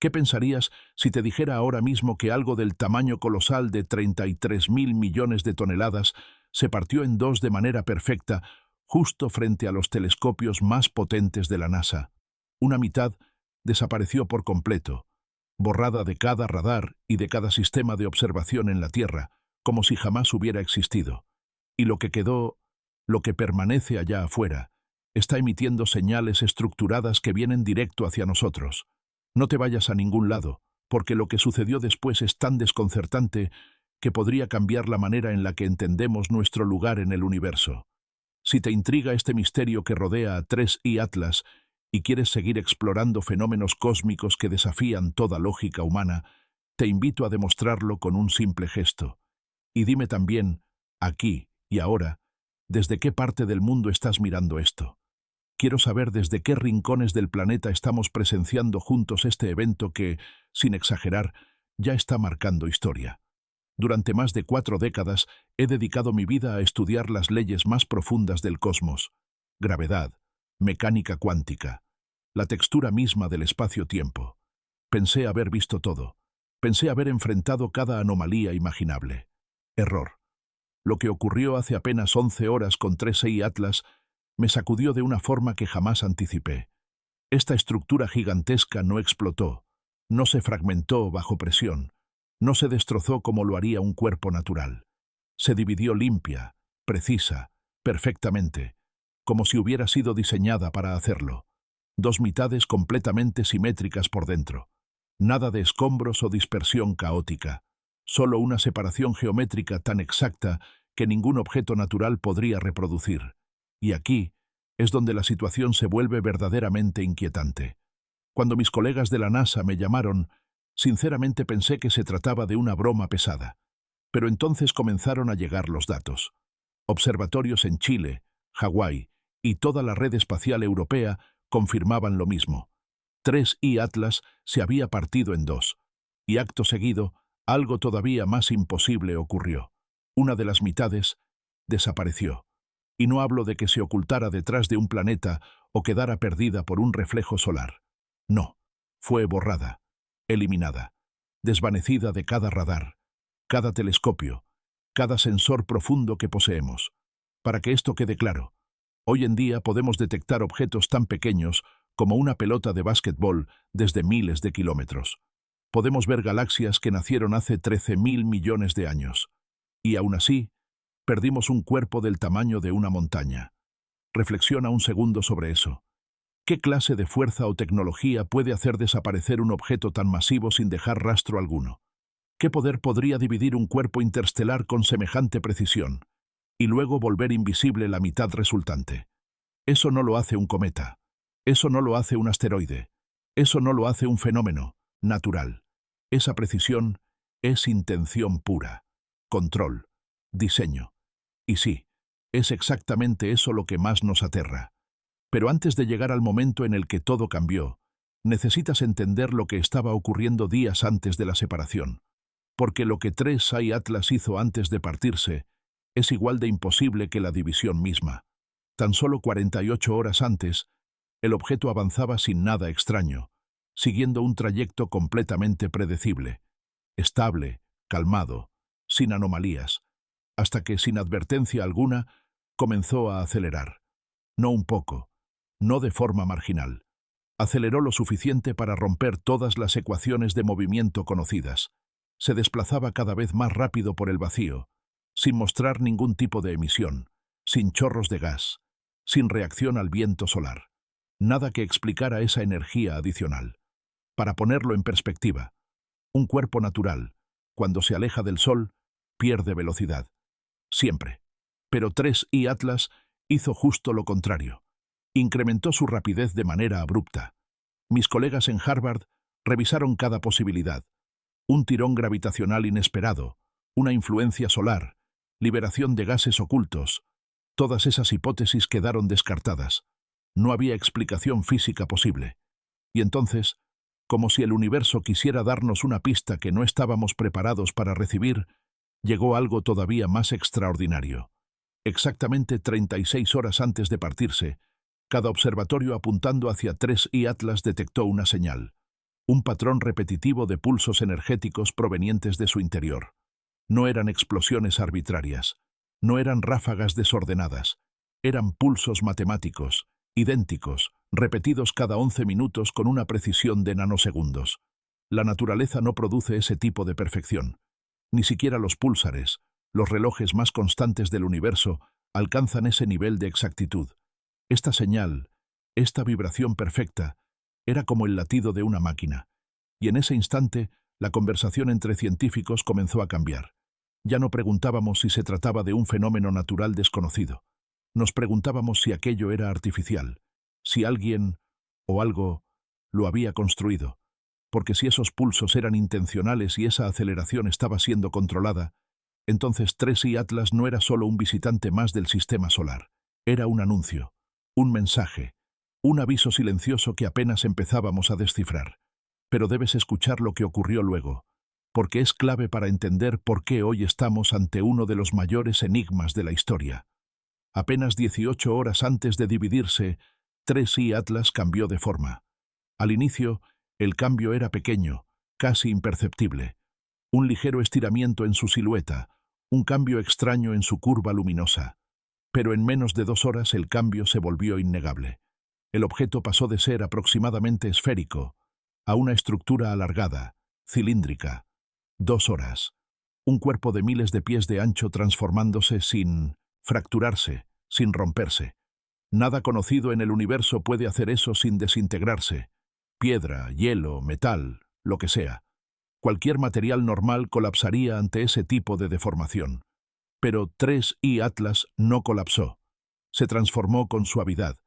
¿Qué pensarías si te dijera ahora mismo que algo del tamaño colosal de 33.000 millones de toneladas se partió en dos de manera perfecta, justo frente a los telescopios más potentes de la NASA? Una mitad desapareció por completo, borrada de cada radar y de cada sistema de observación en la Tierra, como si jamás hubiera existido. Y lo que quedó, lo que permanece allá afuera, está emitiendo señales estructuradas que vienen directo hacia nosotros. No te vayas a ningún lado, porque lo que sucedió después es tan desconcertante que podría cambiar la manera en la que entendemos nuestro lugar en el universo. Si te intriga este misterio que rodea a 3I Atlas y quieres seguir explorando fenómenos cósmicos que desafían toda lógica humana, te invito a demostrarlo con un simple gesto. Y dime también, aquí y ahora, ¿desde qué parte del mundo estás mirando esto? Quiero saber desde qué rincones del planeta estamos presenciando juntos este evento que, sin exagerar, ya está marcando historia. Durante más de 4 décadas he dedicado mi vida a estudiar las leyes más profundas del cosmos: gravedad, mecánica cuántica, la textura misma del espacio-tiempo. Pensé haber visto todo. Pensé haber enfrentado cada anomalía imaginable. Error. Lo que ocurrió hace apenas 11 horas con 3I Atlas me sacudió de una forma que jamás anticipé. Esta estructura gigantesca no explotó, no se fragmentó bajo presión, no se destrozó como lo haría un cuerpo natural. Se dividió limpia, precisa, perfectamente, como si hubiera sido diseñada para hacerlo. Dos mitades completamente simétricas por dentro. Nada de escombros o dispersión caótica, solo una separación geométrica tan exacta que ningún objeto natural podría reproducir. Y aquí es donde la situación se vuelve verdaderamente inquietante. Cuando mis colegas de la NASA me llamaron, sinceramente pensé que se trataba de una broma pesada. Pero entonces comenzaron a llegar los datos. Observatorios en Chile, Hawái y toda la red espacial europea confirmaban lo mismo. 3I Atlas se había partido en dos. Y acto seguido, algo todavía más imposible ocurrió. Una de las mitades desapareció. Y no hablo de que se ocultara detrás de un planeta o quedara perdida por un reflejo solar. No, fue borrada, eliminada, desvanecida de cada radar, cada telescopio, cada sensor profundo que poseemos. Para que esto quede claro, hoy en día podemos detectar objetos tan pequeños como una pelota de básquetbol desde miles de kilómetros. Podemos ver galaxias que nacieron hace 13.000 millones de años. Y aún así, perdimos un cuerpo del tamaño de una montaña. Reflexiona un segundo sobre eso. ¿Qué clase de fuerza o tecnología puede hacer desaparecer un objeto tan masivo sin dejar rastro alguno? ¿Qué poder podría dividir un cuerpo interestelar con semejante precisión y luego volver invisible la mitad resultante? Eso no lo hace un cometa. Eso no lo hace un asteroide. Eso no lo hace un fenómeno natural. Esa precisión es intención pura, control, diseño. Y sí, es exactamente eso lo que más nos aterra. Pero antes de llegar al momento en el que todo cambió, necesitas entender lo que estaba ocurriendo días antes de la separación. Porque lo que 3I Atlas hizo antes de partirse es igual de imposible que la división misma. Tan solo 48 horas antes, el objeto avanzaba sin nada extraño, siguiendo un trayecto completamente predecible, estable, calmado, sin anomalías, hasta que, sin advertencia alguna, comenzó a acelerar. No un poco, no de forma marginal. Aceleró lo suficiente para romper todas las ecuaciones de movimiento conocidas. Se desplazaba cada vez más rápido por el vacío, sin mostrar ningún tipo de emisión, sin chorros de gas, sin reacción al viento solar. Nada que explicara esa energía adicional. Para ponerlo en perspectiva, un cuerpo natural, cuando se aleja del Sol, pierde velocidad. Siempre. Pero 3I Atlas hizo justo lo contrario. Incrementó su rapidez de manera abrupta. Mis colegas en Harvard revisaron cada posibilidad. Un tirón gravitacional inesperado, una influencia solar, liberación de gases ocultos. Todas esas hipótesis quedaron descartadas. No había explicación física posible. Y entonces, como si el universo quisiera darnos una pista que no estábamos preparados para recibir, llegó algo todavía más extraordinario. Exactamente 36 horas antes de partirse, cada observatorio apuntando hacia 3I Atlas detectó una señal. un patrón repetitivo de pulsos energéticos provenientes de su interior. No eran explosiones arbitrarias, no eran ráfagas desordenadas, eran pulsos matemáticos, idénticos, repetidos cada 11 minutos con una precisión de nanosegundos. La naturaleza no produce ese tipo de perfección. Ni siquiera los púlsares, los relojes más constantes del universo, alcanzan ese nivel de exactitud. Esta señal, esta vibración perfecta, era como el latido de una máquina. Y en ese instante, la conversación entre científicos comenzó a cambiar. Ya no preguntábamos si se trataba de un fenómeno natural desconocido. Nos preguntábamos si aquello era artificial, si alguien o algo lo había construido. Porque si esos pulsos eran intencionales y esa aceleración estaba siendo controlada, entonces 3i Atlas no era solo un visitante más del sistema solar. Era un anuncio, un mensaje, un aviso silencioso que apenas empezábamos a descifrar. Pero debes escuchar lo que ocurrió luego, porque es clave para entender por qué hoy estamos ante uno de los mayores enigmas de la historia. Apenas 18 horas antes de dividirse, 3i Atlas cambió de forma. Al inicio, el cambio era pequeño, casi imperceptible. Un ligero estiramiento en su silueta, un cambio extraño en su curva luminosa. Pero en menos de 2 horas el cambio se volvió innegable. El objeto pasó de ser aproximadamente esférico a una estructura alargada, cilíndrica. 2 horas. Un cuerpo de miles de pies de ancho transformándose sin fracturarse, sin romperse. Nada conocido en el universo puede hacer eso sin desintegrarse. Piedra, hielo, metal, lo que sea. Cualquier material normal colapsaría ante ese tipo de deformación. Pero 3i Atlas no colapsó. Se transformó con suavidad,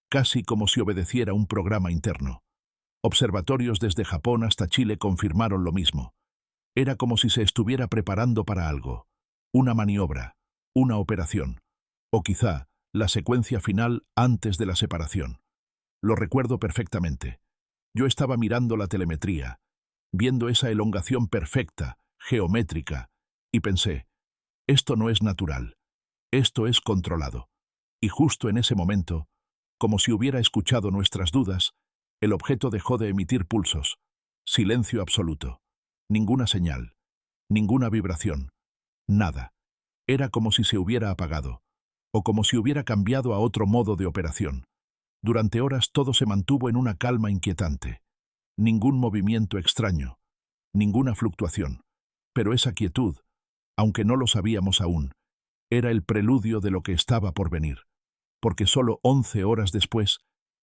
casi como si obedeciera un programa interno. Observatorios desde Japón hasta Chile confirmaron lo mismo. Era como si se estuviera preparando para algo. Una maniobra, una operación. O quizá la secuencia final antes de la separación. Lo recuerdo perfectamente. Yo estaba mirando la telemetría, viendo esa elongación perfecta, geométrica, y pensé, esto no es natural, esto es controlado. Y justo en ese momento, como si hubiera escuchado nuestras dudas, el objeto dejó de emitir pulsos. Silencio absoluto. Ninguna señal, ninguna vibración, nada. Era como si se hubiera apagado, o como si hubiera cambiado a otro modo de operación. Durante horas todo se mantuvo en una calma inquietante. Ningún movimiento extraño, ninguna fluctuación. Pero esa quietud, aunque no lo sabíamos aún, era el preludio de lo que estaba por venir. Porque solo 11 horas después,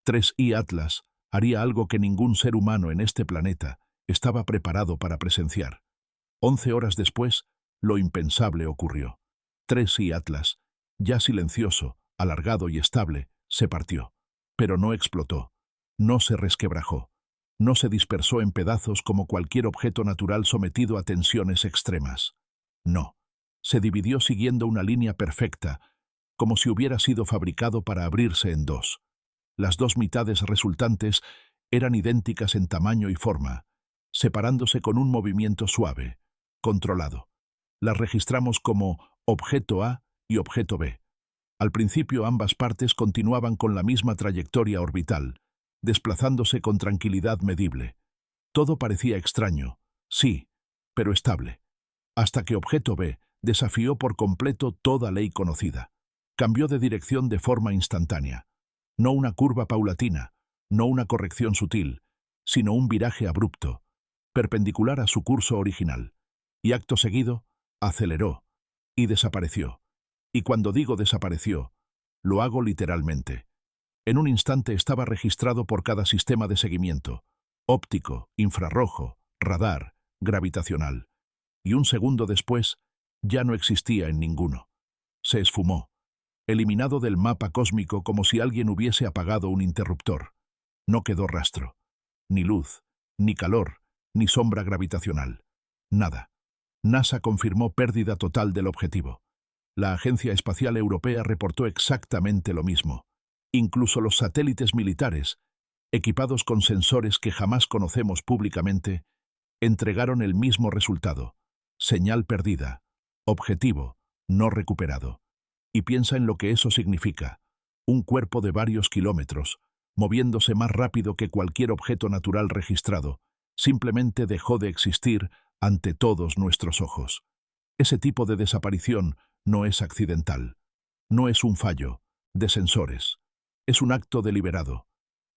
3i Atlas haría algo que ningún ser humano en este planeta estaba preparado para presenciar. 11 horas después, lo impensable ocurrió. 3i Atlas, ya silencioso, alargado y estable, se partió. Pero no explotó, no se resquebrajó, no se dispersó en pedazos como cualquier objeto natural sometido a tensiones extremas. No, se dividió siguiendo una línea perfecta, como si hubiera sido fabricado para abrirse en dos. Las dos mitades resultantes eran idénticas en tamaño y forma, separándose con un movimiento suave, controlado. Las registramos como objeto A y objeto B. Al principio ambas partes continuaban con la misma trayectoria orbital, desplazándose con tranquilidad medible. Todo parecía extraño, sí, pero estable. Hasta que objeto B desafió por completo toda ley conocida. Cambió de dirección de forma instantánea. No una curva paulatina, no una corrección sutil, sino un viraje abrupto, perpendicular a su curso original. Y acto seguido, aceleró y desapareció. Y cuando digo desapareció, lo hago literalmente. En un instante estaba registrado por cada sistema de seguimiento, óptico, infrarrojo, radar, gravitacional. Y un segundo después, ya no existía en ninguno. Se esfumó, eliminado del mapa cósmico como si alguien hubiese apagado un interruptor. No quedó rastro. Ni luz, ni calor, ni sombra gravitacional. Nada. NASA confirmó pérdida total del objetivo. La Agencia Espacial Europea reportó exactamente lo mismo. Incluso los satélites militares, equipados con sensores que jamás conocemos públicamente, entregaron el mismo resultado. Señal perdida. Objetivo no recuperado. Y piensa en lo que eso significa. Un cuerpo de varios kilómetros, moviéndose más rápido que cualquier objeto natural registrado, Simplemente dejó de existir ante todos nuestros ojos. Ese tipo de desaparición no es accidental. No es un fallo de sensores. Es un acto deliberado.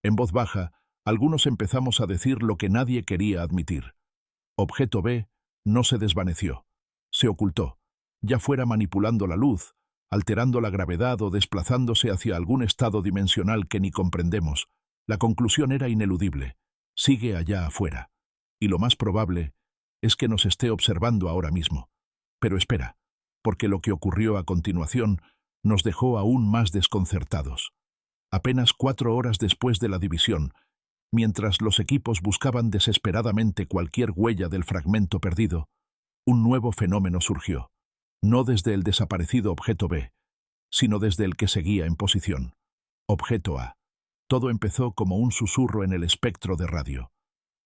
En voz baja, algunos empezamos a decir lo que nadie quería admitir. Objeto B no se desvaneció. Se ocultó, ya fuera manipulando la luz, alterando la gravedad o desplazándose hacia algún estado dimensional que ni comprendemos. La conclusión era ineludible. Sigue allá afuera. Y lo más probable es que nos esté observando ahora mismo. Pero espera, porque lo que ocurrió a continuación nos dejó aún más desconcertados. Apenas 4 horas después de la división, mientras los equipos buscaban desesperadamente cualquier huella del fragmento perdido, un nuevo fenómeno surgió. No desde el desaparecido objeto B, sino desde el que seguía en posición. Objeto A. Todo empezó como un susurro en el espectro de radio.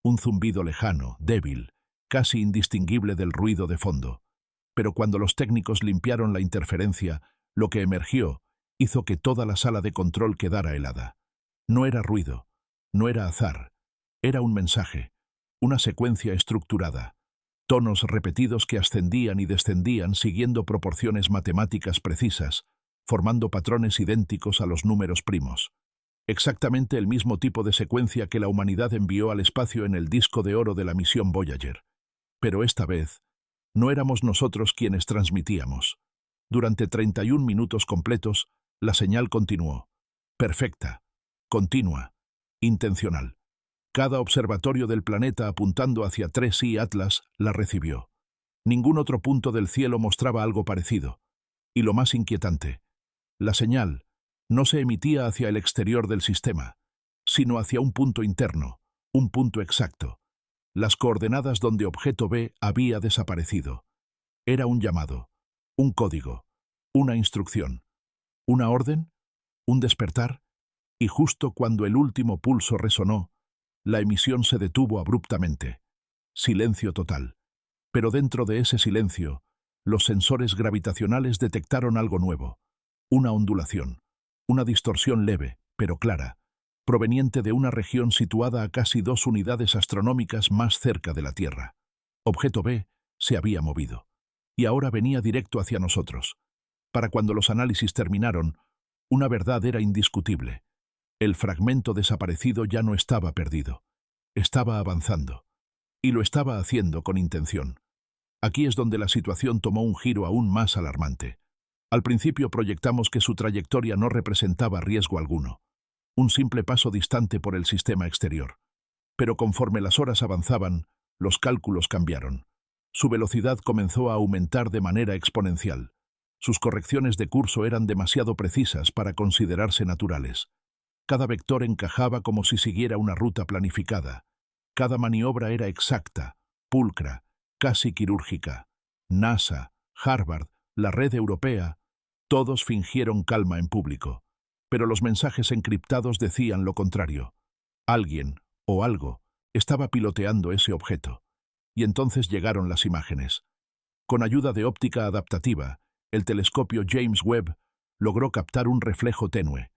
Un zumbido lejano, débil, casi indistinguible del ruido de fondo. Pero cuando los técnicos limpiaron la interferencia, lo que emergió hizo que toda la sala de control quedara helada. No era ruido, no era azar, era un mensaje, una secuencia estructurada. Tonos repetidos que ascendían y descendían siguiendo proporciones matemáticas precisas, formando patrones idénticos a los números primos. Exactamente el mismo tipo de secuencia que la humanidad envió al espacio en el disco de oro de la misión Voyager. Pero esta vez, no éramos nosotros quienes transmitíamos. Durante 31 minutos completos, la señal continuó. Perfecta, continua, intencional. Cada observatorio del planeta apuntando hacia 3i Atlas la recibió. Ningún otro punto del cielo mostraba algo parecido. Y lo más inquietante, la señal no se emitía hacia el exterior del sistema, sino hacia un punto interno, un punto exacto. Las coordenadas donde objeto B había desaparecido. Era un llamado, un código, una instrucción, una orden, un despertar, y justo cuando el último pulso resonó, la emisión se detuvo abruptamente. Silencio total. Pero dentro de ese silencio, los sensores gravitacionales detectaron algo nuevo. Una ondulación, una distorsión leve, pero clara, proveniente de una región situada a casi 2 unidades astronómicas más cerca de la Tierra. Objeto B se había movido, y ahora venía directo hacia nosotros. Para cuando los análisis terminaron, una verdad era indiscutible. El fragmento desaparecido ya no estaba perdido. Estaba avanzando. Y lo estaba haciendo con intención. Aquí es donde la situación tomó un giro aún más alarmante. Al principio proyectamos que su trayectoria no representaba riesgo alguno. Un simple paso distante por el sistema exterior. Pero conforme las horas avanzaban, los cálculos cambiaron. Su velocidad comenzó a aumentar de manera exponencial. Sus correcciones de curso eran demasiado precisas para considerarse naturales. Cada vector encajaba como si siguiera una ruta planificada. Cada maniobra era exacta, pulcra, casi quirúrgica. NASA, Harvard, la red europea, todos fingieron calma en público. Pero los mensajes encriptados decían lo contrario. Alguien, o algo, estaba piloteando ese objeto. Y entonces llegaron las imágenes. Con ayuda de óptica adaptativa, el telescopio James Webb logró captar un reflejo tenue.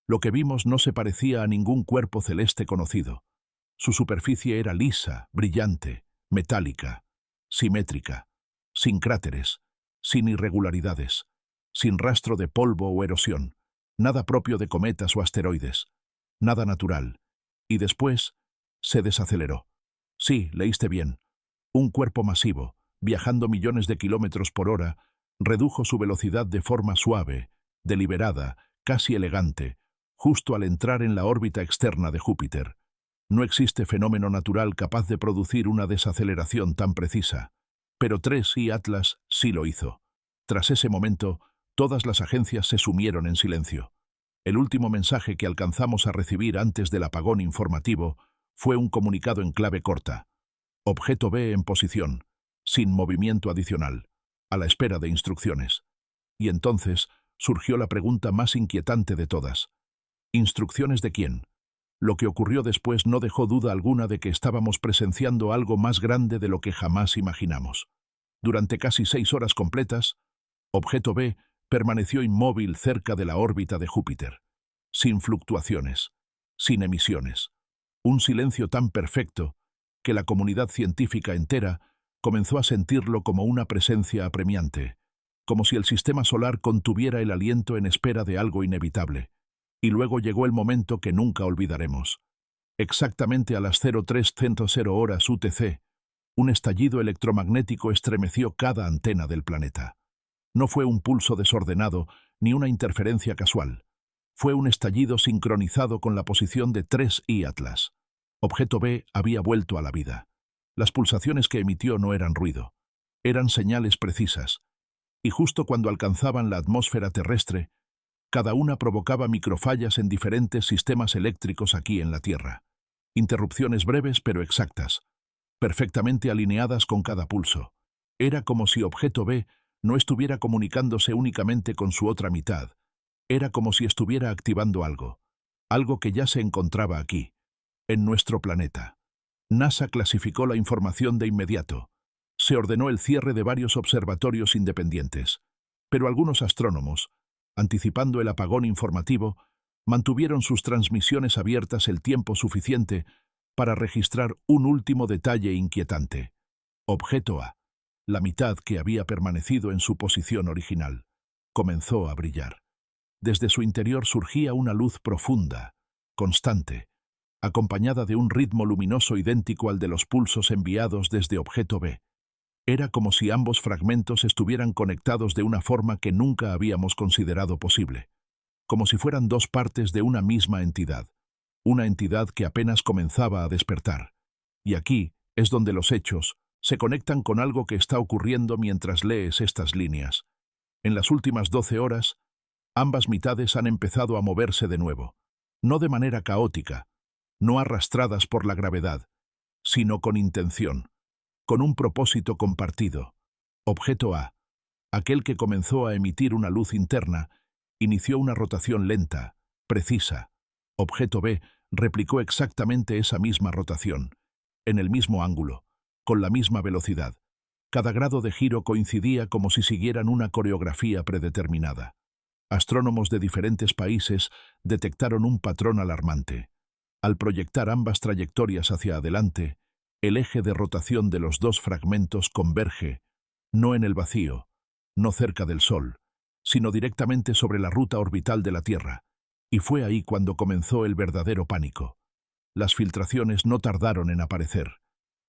Lo que vimos no se parecía a ningún cuerpo celeste conocido. Su superficie era lisa, brillante, metálica, simétrica, sin cráteres, sin irregularidades, sin rastro de polvo o erosión, nada propio de cometas o asteroides, nada natural. Y después se desaceleró. Sí, leíste bien. Un cuerpo masivo, viajando millones de kilómetros por hora, redujo su velocidad de forma suave, deliberada, casi elegante, justo al entrar en la órbita externa de Júpiter. No existe fenómeno natural capaz de producir una desaceleración tan precisa. Pero 3i Atlas sí lo hizo. Tras ese momento, todas las agencias se sumieron en silencio. El último mensaje que alcanzamos a recibir antes del apagón informativo fue un comunicado en clave corta. Objeto B en posición, sin movimiento adicional, a la espera de instrucciones. Y entonces surgió la pregunta más inquietante de todas. ¿Instrucciones de quién? Lo que ocurrió después no dejó duda alguna de que estábamos presenciando algo más grande de lo que jamás imaginamos. Durante casi 6 horas completas, Objeto B permaneció inmóvil cerca de la órbita de Júpiter, sin fluctuaciones, sin emisiones. Un silencio tan perfecto que la comunidad científica entera comenzó a sentirlo como una presencia apremiante, como si el sistema solar contuviera el aliento en espera de algo inevitable. Y luego llegó el momento que nunca olvidaremos. Exactamente a las 03:00 horas UTC, un estallido electromagnético estremeció cada antena del planeta. No fue un pulso desordenado ni una interferencia casual. Fue un estallido sincronizado con la posición de 3I Atlas. Objeto B había vuelto a la vida. Las pulsaciones que emitió no eran ruido, eran señales precisas, y justo cuando alcanzaban la atmósfera terrestre, cada una provocaba microfallas en diferentes sistemas eléctricos aquí en la Tierra. Interrupciones breves pero exactas, perfectamente alineadas con cada pulso. Era como si Objeto B no estuviera comunicándose únicamente con su otra mitad. Era como si estuviera activando algo que ya se encontraba aquí, en nuestro planeta. NASA clasificó la información de inmediato. Se ordenó el cierre de varios observatorios independientes, pero algunos astrónomos, anticipando el apagón informativo, mantuvieron sus transmisiones abiertas el tiempo suficiente para registrar un último detalle inquietante. Objeto A, la mitad que había permanecido en su posición original, comenzó a brillar. Desde su interior surgía una luz profunda, constante, acompañada de un ritmo luminoso idéntico al de los pulsos enviados desde Objeto B. Era como si ambos fragmentos estuvieran conectados de una forma que nunca habíamos considerado posible, como si fueran dos partes de una misma entidad, una entidad que apenas comenzaba a despertar. Y aquí es donde los hechos se conectan con algo que está ocurriendo mientras lees estas líneas. En las últimas 12 horas, ambas mitades han empezado a moverse de nuevo, no de manera caótica, no arrastradas por la gravedad, sino con intención, con un propósito compartido. Objeto A, aquel que comenzó a emitir una luz interna, inició una rotación lenta, precisa. Objeto B replicó exactamente esa misma rotación, en el mismo ángulo, con la misma velocidad. Cada grado de giro coincidía como si siguieran una coreografía predeterminada. Astrónomos de diferentes países detectaron un patrón alarmante. Al proyectar ambas trayectorias hacia adelante, el eje de rotación de los dos fragmentos converge, no en el vacío, no cerca del Sol, sino directamente sobre la ruta orbital de la Tierra, y fue ahí cuando comenzó el verdadero pánico. Las filtraciones no tardaron en aparecer.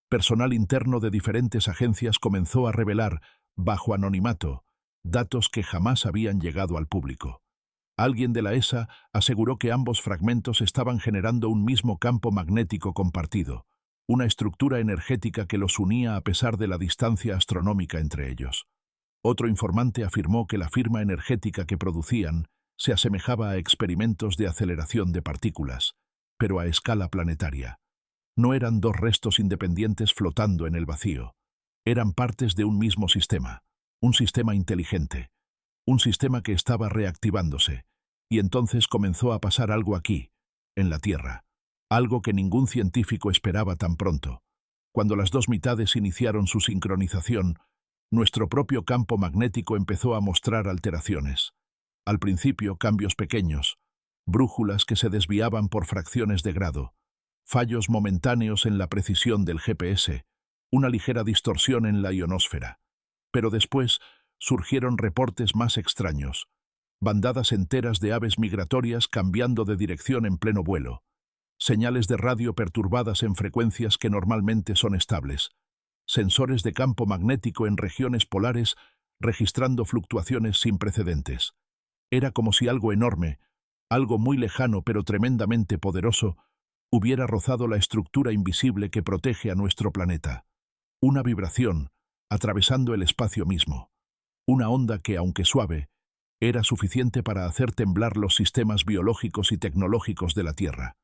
Personal interno de diferentes agencias comenzó a revelar, bajo anonimato, datos que jamás habían llegado al público. Alguien de la ESA aseguró que ambos fragmentos estaban generando un mismo campo magnético compartido, una estructura energética que los unía a pesar de la distancia astronómica entre ellos. Otro informante afirmó que la firma energética que producían se asemejaba a experimentos de aceleración de partículas, pero a escala planetaria. No eran dos restos independientes flotando en el vacío. Eran partes de un mismo sistema, un sistema inteligente, un sistema que estaba reactivándose, y entonces comenzó a pasar algo aquí, en la Tierra, algo que ningún científico esperaba tan pronto. Cuando las dos mitades iniciaron su sincronización, nuestro propio campo magnético empezó a mostrar alteraciones. Al principio, cambios pequeños, brújulas que se desviaban por fracciones de grado, fallos momentáneos en la precisión del GPS, una ligera distorsión en la ionosfera. Pero después surgieron reportes más extraños, bandadas enteras de aves migratorias cambiando de dirección en pleno vuelo, señales de radio perturbadas en frecuencias que normalmente son estables, sensores de campo magnético en regiones polares registrando fluctuaciones sin precedentes. Era como si algo enorme, algo muy lejano pero tremendamente poderoso, hubiera rozado la estructura invisible que protege a nuestro planeta. Una vibración, atravesando el espacio mismo. Una onda que, aunque suave, era suficiente para hacer temblar los sistemas biológicos y tecnológicos de la Tierra.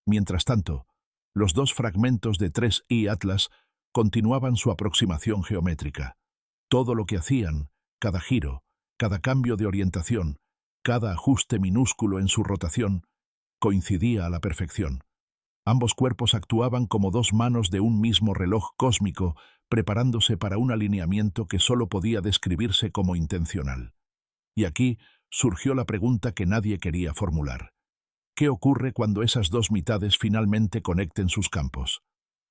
Mientras tanto, los dos fragmentos de 3I Atlas continuaban su aproximación geométrica. Todo lo que hacían, cada giro, cada cambio de orientación, cada ajuste minúsculo en su rotación, coincidía a la perfección. Ambos cuerpos actuaban como dos manos de un mismo reloj cósmico, preparándose para un alineamiento que solo podía describirse como intencional. Y aquí surgió la pregunta que nadie quería formular. ¿Qué ocurre cuando esas dos mitades finalmente conecten sus campos?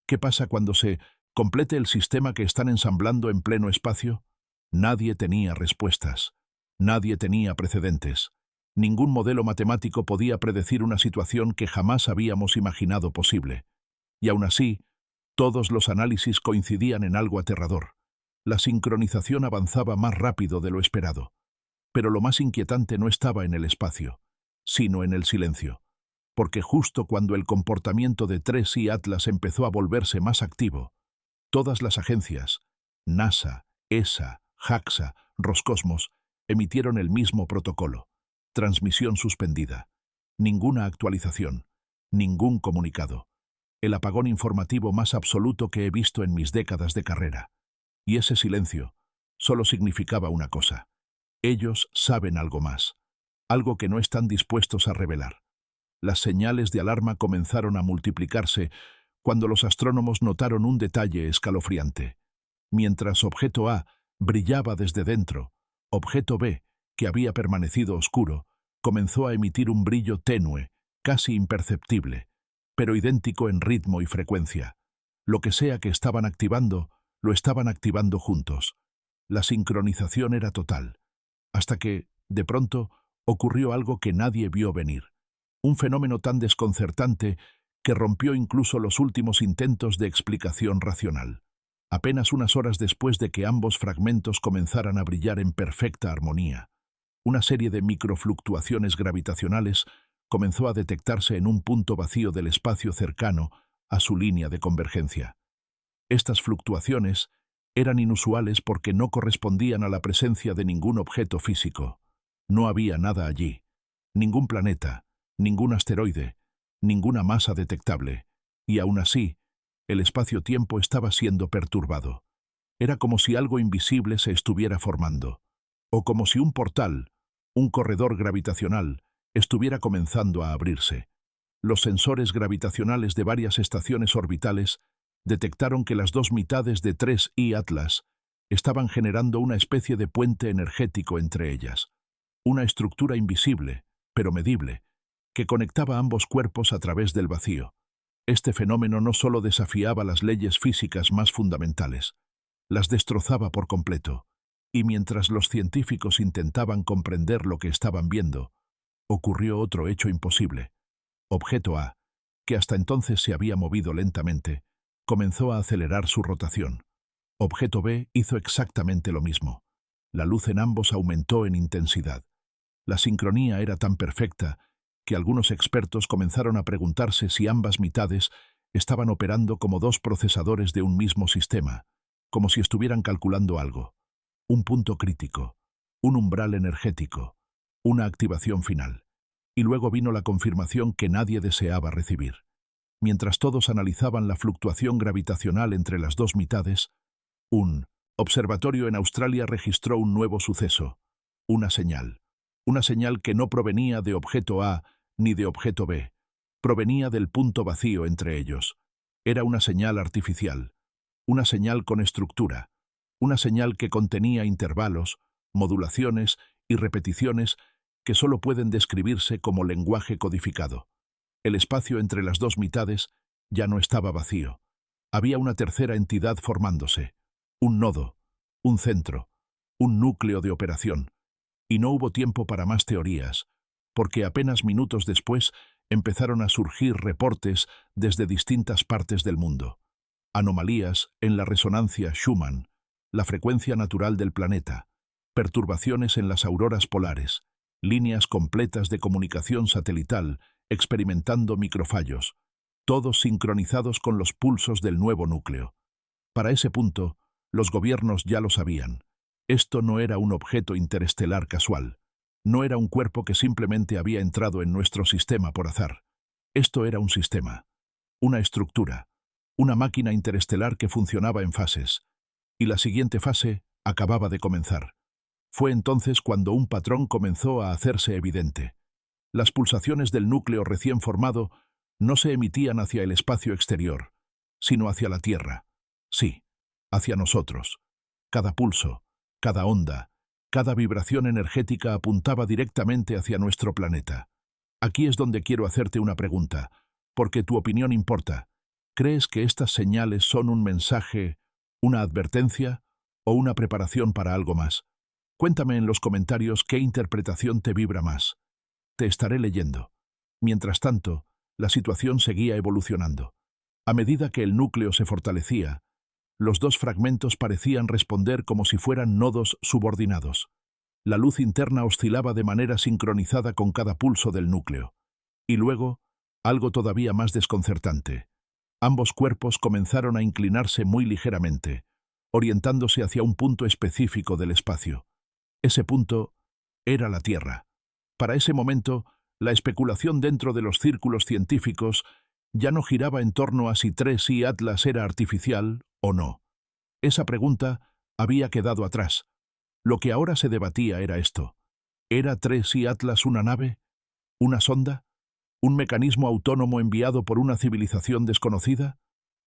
¿Qué pasa cuando se complete el sistema que están ensamblando en pleno espacio? Nadie tenía respuestas. Nadie tenía precedentes. Ningún modelo matemático podía predecir una situación que jamás habíamos imaginado posible. Y aún así, todos los análisis coincidían en algo aterrador. La sincronización avanzaba más rápido de lo esperado. Pero lo más inquietante no estaba en el espacio, sino en el silencio. Porque justo cuando el comportamiento de 3i Atlas empezó a volverse más activo, todas las agencias, NASA, ESA, JAXA, Roscosmos, emitieron el mismo protocolo. Transmisión suspendida. Ninguna actualización. Ningún comunicado. El apagón informativo más absoluto que he visto en mis décadas de carrera. Y ese silencio solo significaba una cosa. Ellos saben algo más. Algo que no están dispuestos a revelar. Las señales de alarma comenzaron a multiplicarse cuando los astrónomos notaron un detalle escalofriante. Mientras objeto A brillaba desde dentro, objeto B, que había permanecido oscuro, comenzó a emitir un brillo tenue, casi imperceptible, pero idéntico en ritmo y frecuencia. Lo que sea que estaban activando, lo estaban activando juntos. La sincronización era total. Hasta que, de pronto, ocurrió algo que nadie vio venir. Un fenómeno tan desconcertante que rompió incluso los últimos intentos de explicación racional. Apenas unas horas después de que ambos fragmentos comenzaran a brillar en perfecta armonía, una serie de microfluctuaciones gravitacionales comenzó a detectarse en un punto vacío del espacio cercano a su línea de convergencia. Estas fluctuaciones eran inusuales porque no correspondían a la presencia de ningún objeto físico. No había nada allí, ningún planeta, ningún asteroide, ninguna masa detectable, y aún así, el espacio-tiempo estaba siendo perturbado. Era como si algo invisible se estuviera formando, o como si un portal, un corredor gravitacional, estuviera comenzando a abrirse. Los sensores gravitacionales de varias estaciones orbitales detectaron que las dos mitades de 3i Atlas estaban generando una especie de puente energético entre ellas, una estructura invisible, pero medible, que conectaba ambos cuerpos a través del vacío. Este fenómeno no solo desafiaba las leyes físicas más fundamentales, las destrozaba por completo, y mientras los científicos intentaban comprender lo que estaban viendo, ocurrió otro hecho imposible. Objeto A, que hasta entonces se había movido lentamente, comenzó a acelerar su rotación. Objeto B hizo exactamente lo mismo. La luz en ambos aumentó en intensidad. La sincronía era tan perfecta que algunos expertos comenzaron a preguntarse si ambas mitades estaban operando como dos procesadores de un mismo sistema, como si estuvieran calculando algo. Un punto crítico, un umbral energético, una activación final. Y luego vino la confirmación que nadie deseaba recibir. Mientras todos analizaban la fluctuación gravitacional entre las dos mitades, un observatorio en Australia registró un nuevo suceso, una señal que no provenía de objeto A ni de objeto B, provenía del punto vacío entre ellos. Era una señal artificial, una señal con estructura, una señal que contenía intervalos, modulaciones y repeticiones que solo pueden describirse como lenguaje codificado. El espacio entre las dos mitades ya no estaba vacío. Había una tercera entidad formándose, un nodo, un centro, un núcleo de operación. Y no hubo tiempo para más teorías, porque apenas minutos después empezaron a surgir reportes desde distintas partes del mundo. Anomalías en la resonancia Schumann, la frecuencia natural del planeta, perturbaciones en las auroras polares, líneas completas de comunicación satelital experimentando microfallos, todos sincronizados con los pulsos del nuevo núcleo. Para ese punto, los gobiernos ya lo sabían. Esto no era un objeto interestelar casual. No era un cuerpo que simplemente había entrado en nuestro sistema por azar. Esto era un sistema, una estructura, una máquina interestelar que funcionaba en fases. Y la siguiente fase acababa de comenzar. Fue entonces cuando un patrón comenzó a hacerse evidente. Las pulsaciones del núcleo recién formado no se emitían hacia el espacio exterior, sino hacia la Tierra. Sí, hacia nosotros. Cada pulso, cada onda, cada vibración energética apuntaba directamente hacia nuestro planeta. Aquí es donde quiero hacerte una pregunta, porque tu opinión importa. ¿Crees que estas señales son un mensaje, una advertencia o una preparación para algo más? Cuéntame en los comentarios qué interpretación te vibra más. Te estaré leyendo. Mientras tanto, la situación seguía evolucionando. A medida que el núcleo se fortalecía, los dos fragmentos parecían responder como si fueran nodos subordinados. La luz interna oscilaba de manera sincronizada con cada pulso del núcleo. Y luego, algo todavía más desconcertante. Ambos cuerpos comenzaron a inclinarse muy ligeramente, orientándose hacia un punto específico del espacio. Ese punto era la Tierra. Para ese momento, la especulación dentro de los círculos científicos ya no giraba en torno a si 3i Atlas era artificial o no. Esa pregunta había quedado atrás. Lo que ahora se debatía era esto. ¿Era 3i Atlas una nave? ¿Una sonda? ¿Un mecanismo autónomo enviado por una civilización desconocida?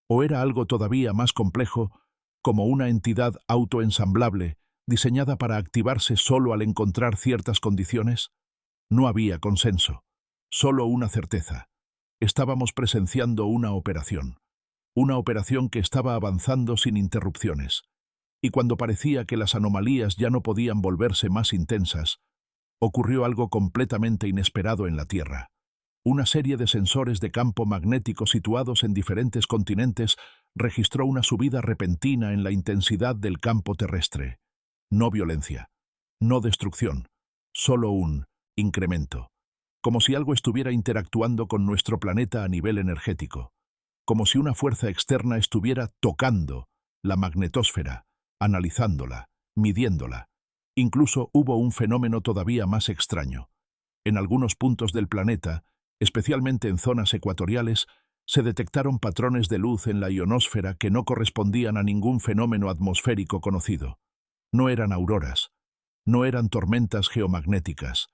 ¿O era algo todavía más complejo, como una entidad autoensamblable, diseñada para activarse solo al encontrar ciertas condiciones? No había consenso, solo una certeza. Estábamos presenciando una operación que estaba avanzando sin interrupciones. Y cuando parecía que las anomalías ya no podían volverse más intensas, ocurrió algo completamente inesperado en la Tierra. Una serie de sensores de campo magnético situados en diferentes continentes registró una subida repentina en la intensidad del campo terrestre. No violencia, no destrucción, solo un incremento. Como si algo estuviera interactuando con nuestro planeta a nivel energético. Como si una fuerza externa estuviera tocando la magnetosfera, analizándola, midiéndola. Incluso hubo un fenómeno todavía más extraño. En algunos puntos del planeta, especialmente en zonas ecuatoriales, se detectaron patrones de luz en la ionosfera que no correspondían a ningún fenómeno atmosférico conocido. No eran auroras, no eran tormentas geomagnéticas,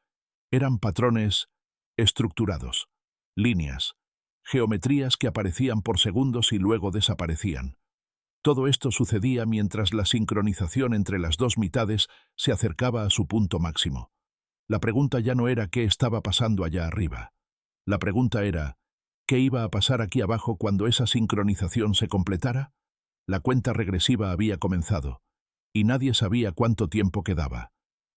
eran patrones estructurados, líneas, geometrías que aparecían por segundos y luego desaparecían. Todo esto sucedía mientras la sincronización entre las dos mitades se acercaba a su punto máximo. La pregunta ya no era qué estaba pasando allá arriba. La pregunta era, ¿qué iba a pasar aquí abajo cuando esa sincronización se completara? La cuenta regresiva había comenzado, y nadie sabía cuánto tiempo quedaba.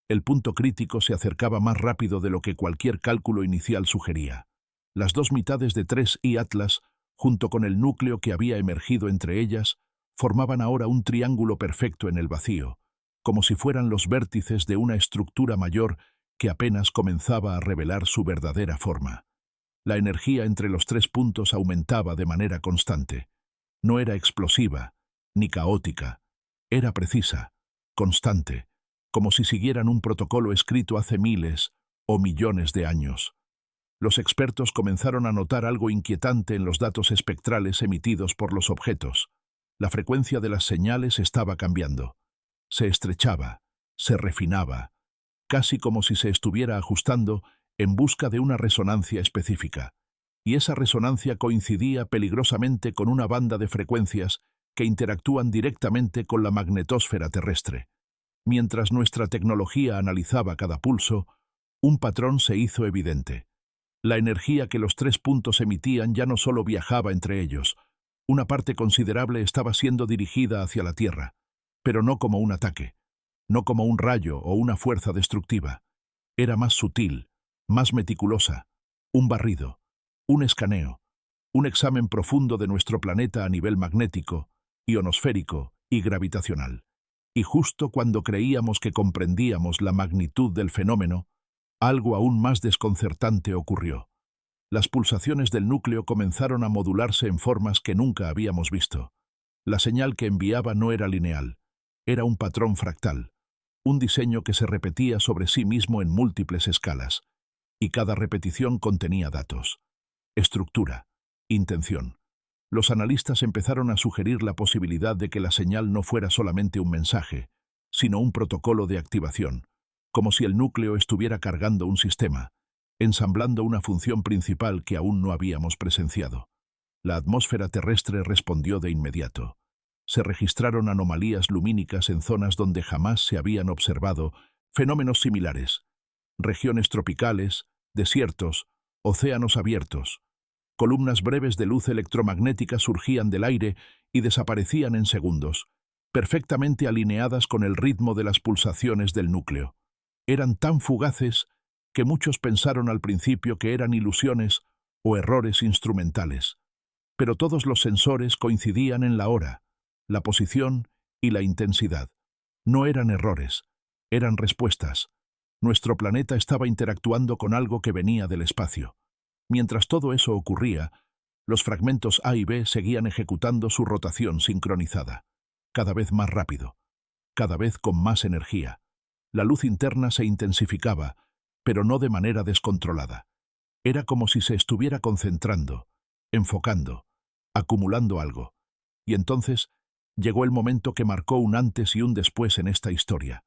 El punto crítico se acercaba más rápido de lo que cualquier cálculo inicial sugería. Las dos mitades de 3i Atlas, junto con el núcleo que había emergido entre ellas, formaban ahora un triángulo perfecto en el vacío, como si fueran los vértices de una estructura mayor que apenas comenzaba a revelar su verdadera forma. La energía entre los tres puntos aumentaba de manera constante. No era explosiva, ni caótica. Era precisa, constante, como si siguieran un protocolo escrito hace miles o millones de años. Los expertos comenzaron a notar algo inquietante en los datos espectrales emitidos por los objetos. La frecuencia de las señales estaba cambiando. Se estrechaba, se refinaba, casi como si se estuviera ajustando en busca de una resonancia específica. Y esa resonancia coincidía peligrosamente con una banda de frecuencias que interactúan directamente con la magnetosfera terrestre. Mientras nuestra tecnología analizaba cada pulso, un patrón se hizo evidente. La energía que los tres puntos emitían ya no solo viajaba entre ellos. Una parte considerable estaba siendo dirigida hacia la Tierra, pero no como un ataque, no como un rayo o una fuerza destructiva. Era más sutil, más meticulosa, un barrido, un escaneo, un examen profundo de nuestro planeta a nivel magnético, ionosférico y gravitacional. Y justo cuando creíamos que comprendíamos la magnitud del fenómeno, algo aún más desconcertante ocurrió. Las pulsaciones del núcleo comenzaron a modularse en formas que nunca habíamos visto. La señal que enviaba no era lineal, era un patrón fractal, un diseño que se repetía sobre sí mismo en múltiples escalas, y cada repetición contenía datos, estructura, intención. Los analistas empezaron a sugerir la posibilidad de que la señal no fuera solamente un mensaje, sino un protocolo de activación, como si el núcleo estuviera cargando un sistema, ensamblando una función principal que aún no habíamos presenciado. La atmósfera terrestre respondió de inmediato. Se registraron anomalías lumínicas en zonas donde jamás se habían observado fenómenos similares, regiones tropicales, desiertos, océanos abiertos. Columnas breves de luz electromagnética surgían del aire y desaparecían en segundos, perfectamente alineadas con el ritmo de las pulsaciones del núcleo. Eran tan fugaces que muchos pensaron al principio que eran ilusiones o errores instrumentales. Pero todos los sensores coincidían en la hora, la posición y la intensidad. No eran errores, eran respuestas. Nuestro planeta estaba interactuando con algo que venía del espacio. Mientras todo eso ocurría, los fragmentos A y B seguían ejecutando su rotación sincronizada, cada vez más rápido, cada vez con más energía. La luz interna se intensificaba, pero no de manera descontrolada. Era como si se estuviera concentrando, enfocando, acumulando algo. Y entonces llegó el momento que marcó un antes y un después en esta historia.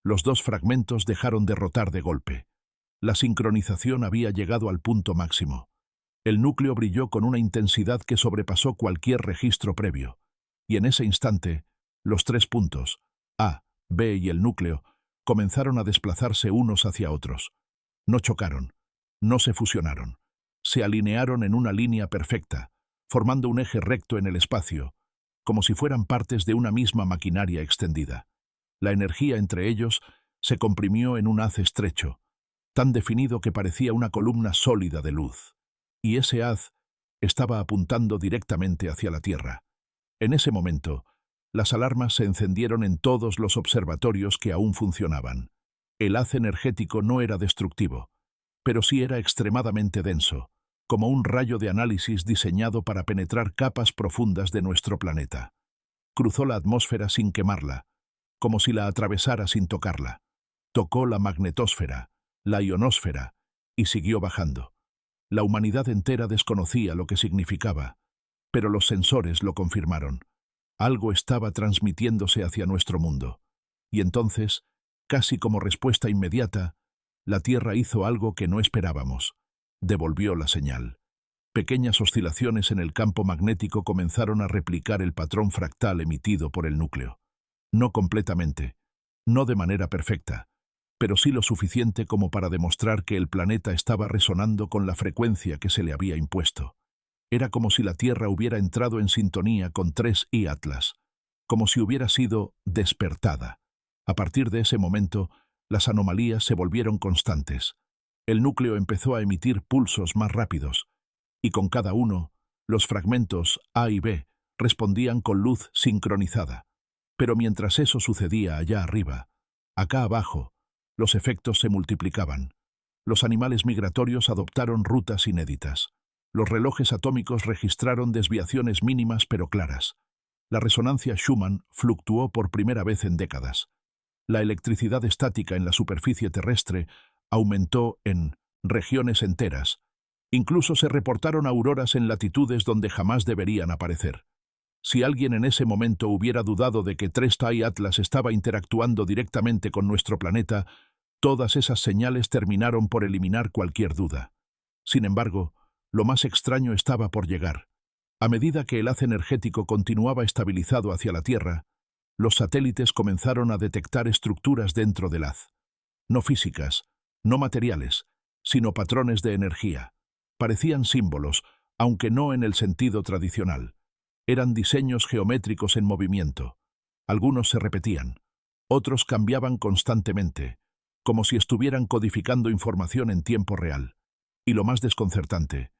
Los dos fragmentos dejaron de rotar de golpe. La sincronización había llegado al punto máximo. El núcleo brilló con una intensidad que sobrepasó cualquier registro previo. Y en ese instante, los tres puntos, A, B y el núcleo, comenzaron a desplazarse unos hacia otros. No chocaron, no se fusionaron. Se alinearon en una línea perfecta, formando un eje recto en el espacio, como si fueran partes de una misma maquinaria extendida. La energía entre ellos se comprimió en un haz estrecho, tan definido que parecía una columna sólida de luz. Y ese haz estaba apuntando directamente hacia la Tierra. En ese momento, las alarmas se encendieron en todos los observatorios que aún funcionaban. El haz energético no era destructivo, pero sí era extremadamente denso, como un rayo de análisis diseñado para penetrar capas profundas de nuestro planeta. Cruzó la atmósfera sin quemarla, como si la atravesara sin tocarla. Tocó la magnetosfera, la ionosfera, y siguió bajando. La humanidad entera desconocía lo que significaba, pero los sensores lo confirmaron. Algo estaba transmitiéndose hacia nuestro mundo. Y entonces, casi como respuesta inmediata, la Tierra hizo algo que no esperábamos. Devolvió la señal. Pequeñas oscilaciones en el campo magnético comenzaron a replicar el patrón fractal emitido por el núcleo. No completamente, no de manera perfecta, pero sí lo suficiente como para demostrar que el planeta estaba resonando con la frecuencia que se le había impuesto. Era como si la Tierra hubiera entrado en sintonía con 3I Atlas, como si hubiera sido despertada. A partir de ese momento, las anomalías se volvieron constantes. El núcleo empezó a emitir pulsos más rápidos, y con cada uno, los fragmentos A y B respondían con luz sincronizada. Pero mientras eso sucedía allá arriba, acá abajo, los efectos se multiplicaban. Los animales migratorios adoptaron rutas inéditas. Los relojes atómicos registraron desviaciones mínimas pero claras. La resonancia Schumann fluctuó por primera vez en décadas. La electricidad estática en la superficie terrestre aumentó en regiones enteras. Incluso se reportaron auroras en latitudes donde jamás deberían aparecer. Si alguien en ese momento hubiera dudado de que 3I Atlas estaba interactuando directamente con nuestro planeta, todas esas señales terminaron por eliminar cualquier duda. Sin embargo, lo más extraño estaba por llegar. A medida que el haz energético continuaba estabilizado hacia la Tierra, los satélites comenzaron a detectar estructuras dentro del haz. No físicas, no materiales, sino patrones de energía. Parecían símbolos, aunque no en el sentido tradicional. Eran diseños geométricos en movimiento. Algunos se repetían, otros cambiaban constantemente, como si estuvieran codificando información en tiempo real. Y lo más desconcertante,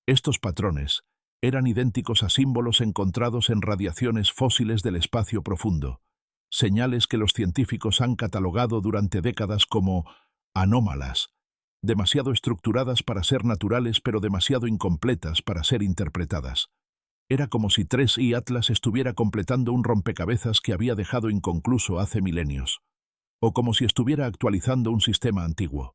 estos patrones eran idénticos a símbolos encontrados en radiaciones fósiles del espacio profundo, señales que los científicos han catalogado durante décadas como anómalas, demasiado estructuradas para ser naturales pero demasiado incompletas para ser interpretadas. Era como si 3I Atlas estuviera completando un rompecabezas que había dejado inconcluso hace milenios, o como si estuviera actualizando un sistema antiguo.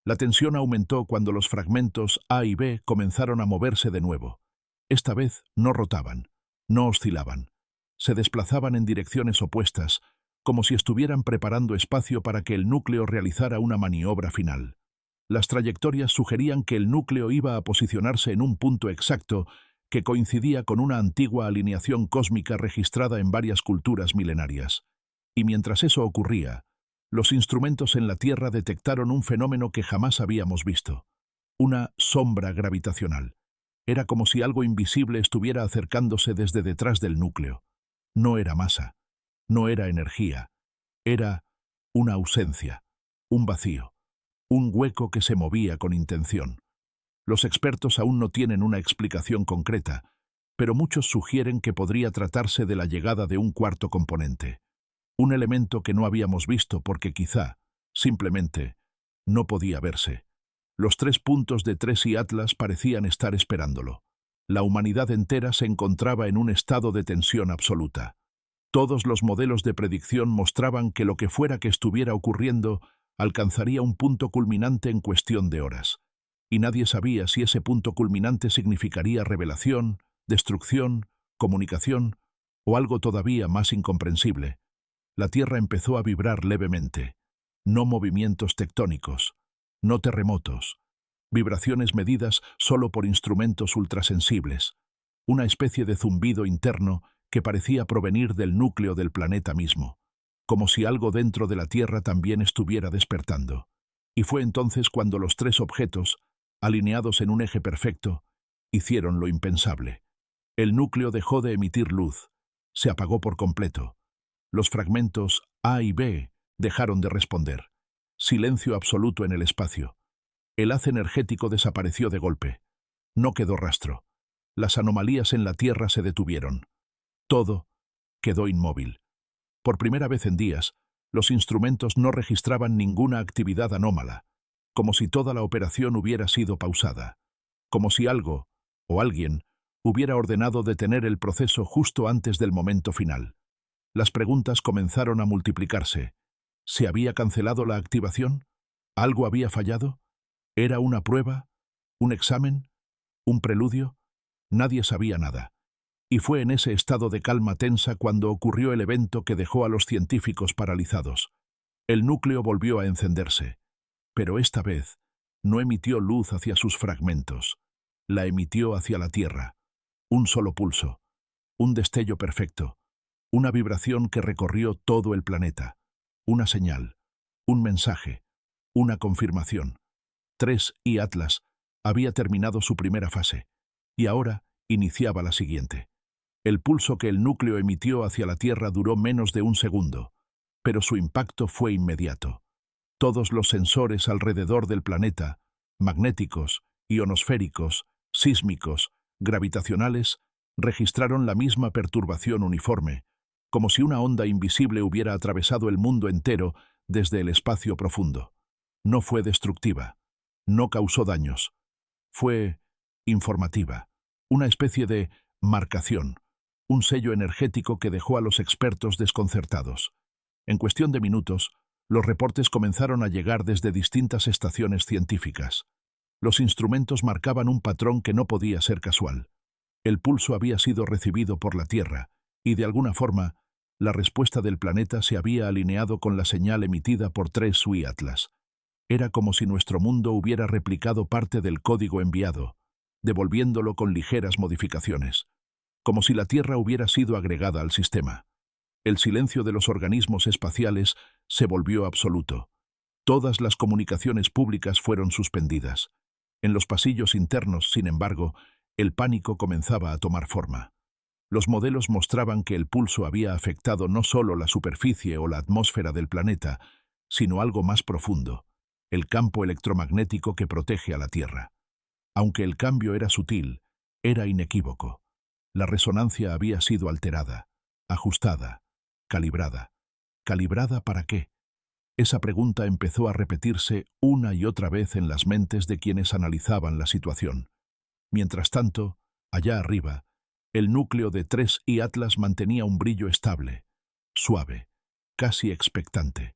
La tensión aumentó cuando los fragmentos A y B comenzaron a moverse de nuevo. Esta vez no rotaban, no oscilaban. Se desplazaban en direcciones opuestas, como si estuvieran preparando espacio para que el núcleo realizara una maniobra final. Las trayectorias sugerían que el núcleo iba a posicionarse en un punto exacto que coincidía con una antigua alineación cósmica registrada en varias culturas milenarias. Y mientras eso ocurría, los instrumentos en la Tierra detectaron un fenómeno que jamás habíamos visto: una sombra gravitacional. Era como si algo invisible estuviera acercándose desde detrás del núcleo. No era masa, no era energía, era una ausencia, un vacío, un hueco que se movía con intención. Los expertos aún no tienen una explicación concreta, pero muchos sugieren que podría tratarse de la llegada de un cuarto componente, un elemento que no habíamos visto porque quizá, simplemente, no podía verse. Los 3 puntos de Tres y Atlas parecían estar esperándolo. La humanidad entera se encontraba en un estado de tensión absoluta. Todos los modelos de predicción mostraban que lo que fuera que estuviera ocurriendo alcanzaría un punto culminante en cuestión de horas. Y nadie sabía si ese punto culminante significaría revelación, destrucción, comunicación o algo todavía más incomprensible. La Tierra empezó a vibrar levemente. No movimientos tectónicos, no terremotos, vibraciones medidas solo por instrumentos ultrasensibles, una especie de zumbido interno que parecía provenir del núcleo del planeta mismo, como si algo dentro de la Tierra también estuviera despertando. Y fue entonces cuando los 3 objetos, alineados en un eje perfecto, hicieron lo impensable. El núcleo dejó de emitir luz, se apagó por completo. Los fragmentos A y B dejaron de responder. Silencio absoluto en el espacio. El haz energético desapareció de golpe. No quedó rastro. Las anomalías en la Tierra se detuvieron. Todo quedó inmóvil. Por primera vez en días, los instrumentos no registraban ninguna actividad anómala, como si toda la operación hubiera sido pausada, como si algo, o alguien, hubiera ordenado detener el proceso justo antes del momento final. Las preguntas comenzaron a multiplicarse. ¿Se había cancelado la activación? ¿Algo había fallado? ¿Era una prueba? ¿Un examen? ¿Un preludio? Nadie sabía nada. Y fue en ese estado de calma tensa cuando ocurrió el evento que dejó a los científicos paralizados. El núcleo volvió a encenderse, pero esta vez no emitió luz hacia sus fragmentos, la emitió hacia la Tierra. Un solo pulso, un destello perfecto, una vibración que recorrió todo el planeta, una señal, un mensaje, una confirmación. Tres y Atlas había terminado su primera fase, y ahora iniciaba la siguiente. El pulso que el núcleo emitió hacia la Tierra duró menos de un segundo, pero su impacto fue inmediato. Todos los sensores alrededor del planeta, magnéticos, ionosféricos, sísmicos, gravitacionales, registraron la misma perturbación uniforme, como si una onda invisible hubiera atravesado el mundo entero desde el espacio profundo. No fue destructiva, no causó daños, fue informativa, una especie de marcación, un sello energético que dejó a los expertos desconcertados. En cuestión de minutos, los reportes comenzaron a llegar desde distintas estaciones científicas. Los instrumentos marcaban un patrón que no podía ser casual. El pulso había sido recibido por la Tierra, y de alguna forma, la respuesta del planeta se había alineado con la señal emitida por Tres y Atlas. Era como si nuestro mundo hubiera replicado parte del código enviado, devolviéndolo con ligeras modificaciones, como si la Tierra hubiera sido agregada al sistema. El silencio de los organismos espaciales se volvió absoluto. Todas las comunicaciones públicas fueron suspendidas. En los pasillos internos, sin embargo, el pánico comenzaba a tomar forma. Los modelos mostraban que el pulso había afectado no solo la superficie o la atmósfera del planeta, sino algo más profundo, el campo electromagnético que protege a la Tierra. Aunque el cambio era sutil, era inequívoco. La resonancia había sido alterada, ajustada, calibrada. ¿Calibrada para qué? Esa pregunta empezó a repetirse una y otra vez en las mentes de quienes analizaban la situación. Mientras tanto, allá arriba, el núcleo de Tres y Atlas mantenía un brillo estable, suave, casi expectante.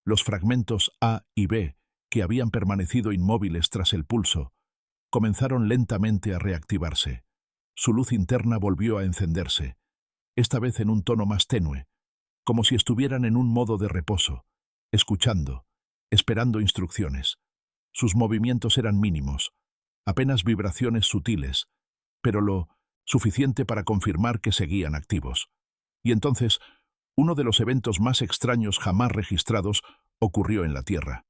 Los fragmentos A y B, que habían permanecido inmóviles tras el pulso, comenzaron lentamente a reactivarse. Su luz interna volvió a encenderse, esta vez en un tono más tenue, como si estuvieran en un modo de reposo, escuchando, esperando instrucciones. Sus movimientos eran mínimos, apenas vibraciones sutiles, pero lo suficiente para confirmar que seguían activos. Y entonces, uno de los eventos más extraños jamás registrados ocurrió en la Tierra.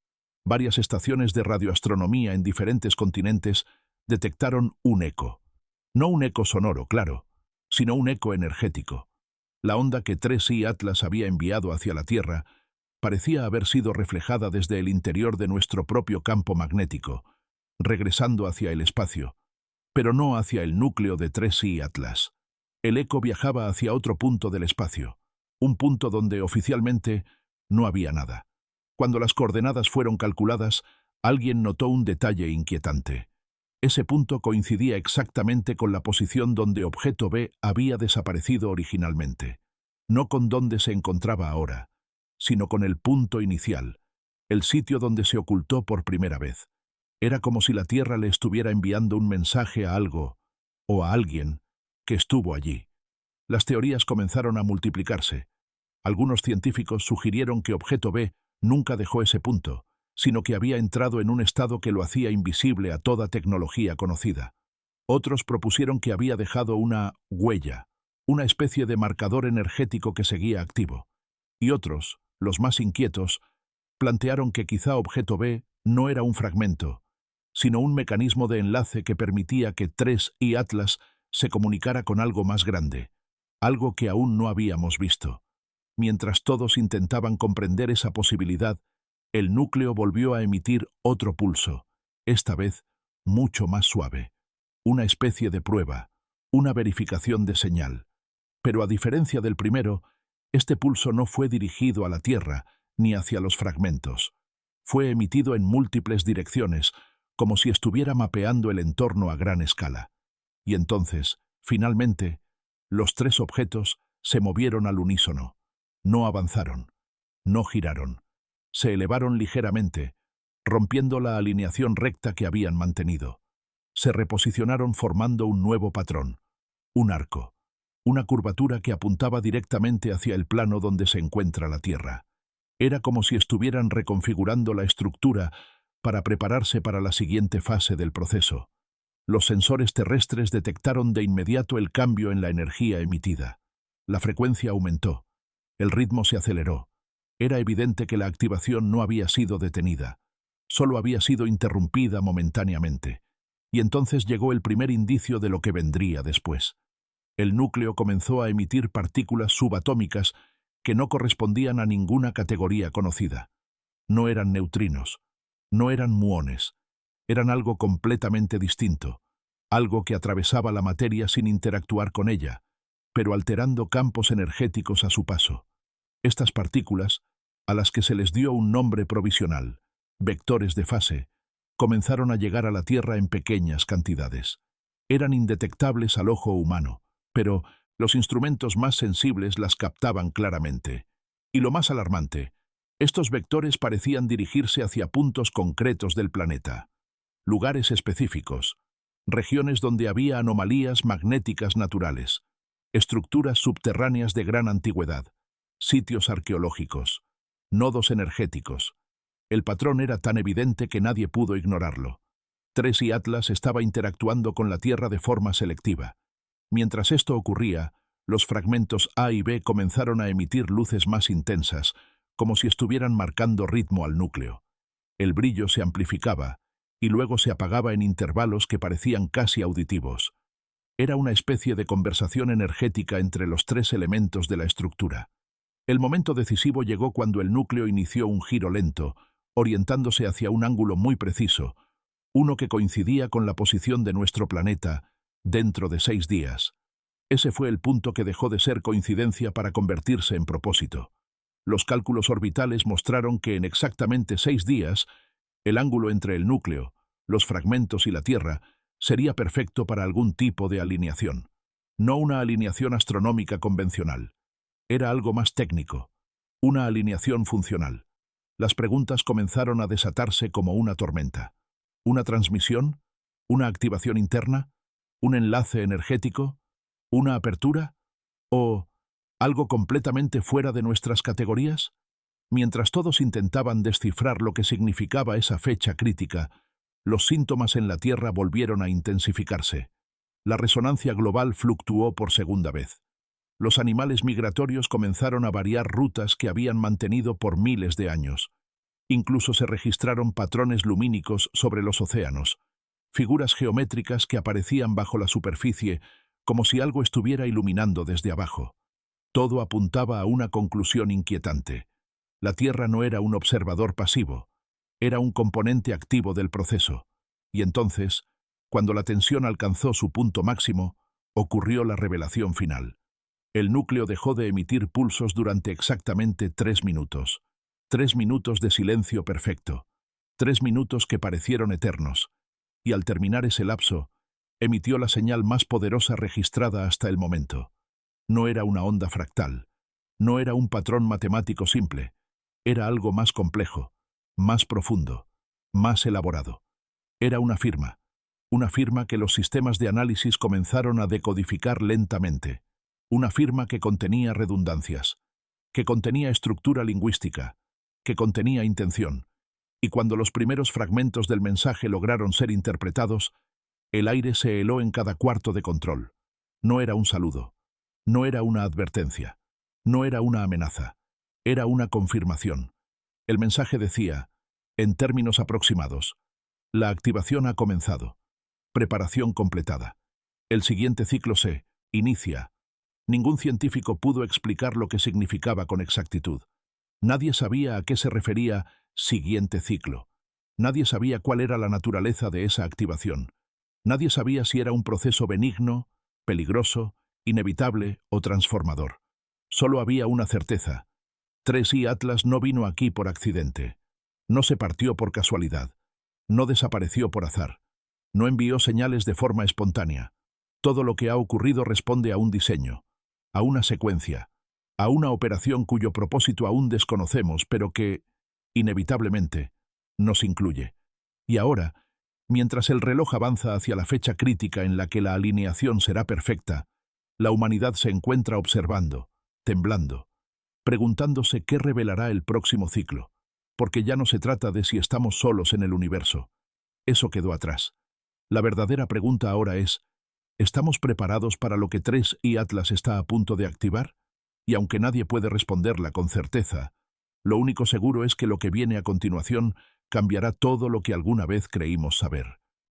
Varias estaciones de radioastronomía en diferentes continentes detectaron un eco, No un eco sonoro, claro, sino un eco energético. La onda que 3i Atlas había enviado hacia la Tierra parecía haber sido reflejada desde el interior de nuestro propio campo magnético, regresando hacia el espacio, pero no hacia el núcleo de 3i Atlas. El eco viajaba hacia otro punto del espacio, un punto donde oficialmente no había nada. Cuando las coordenadas fueron calculadas, alguien notó un detalle inquietante. Ese punto coincidía exactamente con la posición donde objeto B había desaparecido originalmente, no con donde se encontraba ahora, sino con el punto inicial, el sitio donde se ocultó por primera vez. Era como si la Tierra le estuviera enviando un mensaje a algo, o a alguien, que estuvo allí. Las teorías comenzaron a multiplicarse. Algunos científicos sugirieron que objeto B nunca dejó ese punto, sino que había entrado en un estado que lo hacía invisible a toda tecnología conocida. Otros propusieron que había dejado una huella, una especie de marcador energético que seguía activo. Y otros, los más inquietos, plantearon que quizá objeto B no era un fragmento, sino un mecanismo de enlace que permitía que 3i Atlas se comunicara con algo más grande, algo que aún no habíamos visto. Mientras todos intentaban comprender esa posibilidad, el núcleo volvió a emitir otro pulso, esta vez mucho más suave. Una especie de prueba, una verificación de señal. Pero a diferencia del primero, este pulso no fue dirigido a la Tierra ni hacia los fragmentos. Fue emitido en múltiples direcciones, como si estuviera mapeando el entorno a gran escala. Y entonces, finalmente, los tres objetos se movieron al unísono. No avanzaron, no giraron. Se elevaron ligeramente, rompiendo la alineación recta que habían mantenido. Se reposicionaron formando un nuevo patrón, un arco, una curvatura que apuntaba directamente hacia el plano donde se encuentra la Tierra. Era como si estuvieran reconfigurando la estructura para prepararse para la siguiente fase del proceso. Los sensores terrestres detectaron de inmediato el cambio en la energía emitida. La frecuencia aumentó. El ritmo se aceleró. Era evidente que la activación no había sido detenida, solo había sido interrumpida momentáneamente. Y entonces llegó el primer indicio de lo que vendría después. El núcleo comenzó a emitir partículas subatómicas que no correspondían a ninguna categoría conocida. No eran neutrinos, no eran muones, eran algo completamente distinto, algo que atravesaba la materia sin interactuar con ella, pero alterando campos energéticos a su paso. Estas partículas, a las que se les dio un nombre provisional, vectores de fase, comenzaron a llegar a la Tierra en pequeñas cantidades. Eran indetectables al ojo humano, pero los instrumentos más sensibles las captaban claramente. Y lo más alarmante, estos vectores parecían dirigirse hacia puntos concretos del planeta, lugares específicos, regiones donde había anomalías magnéticas naturales, estructuras subterráneas de gran antigüedad, sitios arqueológicos, nodos energéticos. El patrón era tan evidente que nadie pudo ignorarlo. 3i Atlas estaba interactuando con la Tierra de forma selectiva. Mientras esto ocurría, los fragmentos A y B comenzaron a emitir luces más intensas, como si estuvieran marcando ritmo al núcleo. El brillo se amplificaba, y luego se apagaba en intervalos que parecían casi auditivos. Era una especie de conversación energética entre los tres elementos de la estructura. El momento decisivo llegó cuando el núcleo inició un giro lento, orientándose hacia un ángulo muy preciso, uno que coincidía con la posición de nuestro planeta dentro de 6 días. Ese fue el punto que dejó de ser coincidencia para convertirse en propósito. Los cálculos orbitales mostraron que en exactamente 6 días, el ángulo entre el núcleo, los fragmentos y la Tierra sería perfecto para algún tipo de alineación. No una alineación astronómica convencional. Era algo más técnico, una alineación funcional. Las preguntas comenzaron a desatarse como una tormenta. ¿Una transmisión? ¿Una activación interna? ¿Un enlace energético? ¿Una apertura? ¿O algo completamente fuera de nuestras categorías? Mientras todos intentaban descifrar lo que significaba esa fecha crítica, los síntomas en la Tierra volvieron a intensificarse. La resonancia global fluctuó por segunda vez. Los animales migratorios comenzaron a variar rutas que habían mantenido por miles de años. Incluso se registraron patrones lumínicos sobre los océanos, figuras geométricas que aparecían bajo la superficie como si algo estuviera iluminando desde abajo. Todo apuntaba a una conclusión inquietante. La Tierra no era un observador pasivo, era un componente activo del proceso. Y entonces, cuando la tensión alcanzó su punto máximo, ocurrió la revelación final. El núcleo dejó de emitir pulsos durante exactamente 3 minutos. 3 minutos de silencio perfecto. 3 minutos que parecieron eternos. Y al terminar ese lapso, emitió la señal más poderosa registrada hasta el momento. No era una onda fractal. No era un patrón matemático simple. Era algo más complejo, más profundo, más elaborado. Era una firma que los sistemas de análisis comenzaron a decodificar lentamente. Una firma que contenía redundancias, que contenía estructura lingüística, que contenía intención. Y cuando los primeros fragmentos del mensaje lograron ser interpretados, el aire se heló en cada cuarto de control. No era un saludo, no era una advertencia, no era una amenaza, era una confirmación. El mensaje decía, en términos aproximados, la activación ha comenzado. Preparación completada. El siguiente ciclo se inicia. Ningún científico pudo explicar lo que significaba con exactitud. Nadie sabía a qué se refería siguiente ciclo. Nadie sabía cuál era la naturaleza de esa activación. Nadie sabía si era un proceso benigno, peligroso, inevitable o transformador. Solo había una certeza. 3i Atlas no vino aquí por accidente. No se partió por casualidad. No desapareció por azar. No envió señales de forma espontánea. Todo lo que ha ocurrido responde a un diseño, a una secuencia, a una operación cuyo propósito aún desconocemos, pero que, inevitablemente, nos incluye. Y ahora, mientras el reloj avanza hacia la fecha crítica en la que la alineación será perfecta, la humanidad se encuentra observando, temblando, preguntándose qué revelará el próximo ciclo, porque ya no se trata de si estamos solos en el universo. Eso quedó atrás. La verdadera pregunta ahora es, ¿estamos preparados para lo que 3i Atlas está a punto de activar? Y aunque nadie puede responderla con certeza, lo único seguro es que lo que viene a continuación cambiará todo lo que alguna vez creímos saber.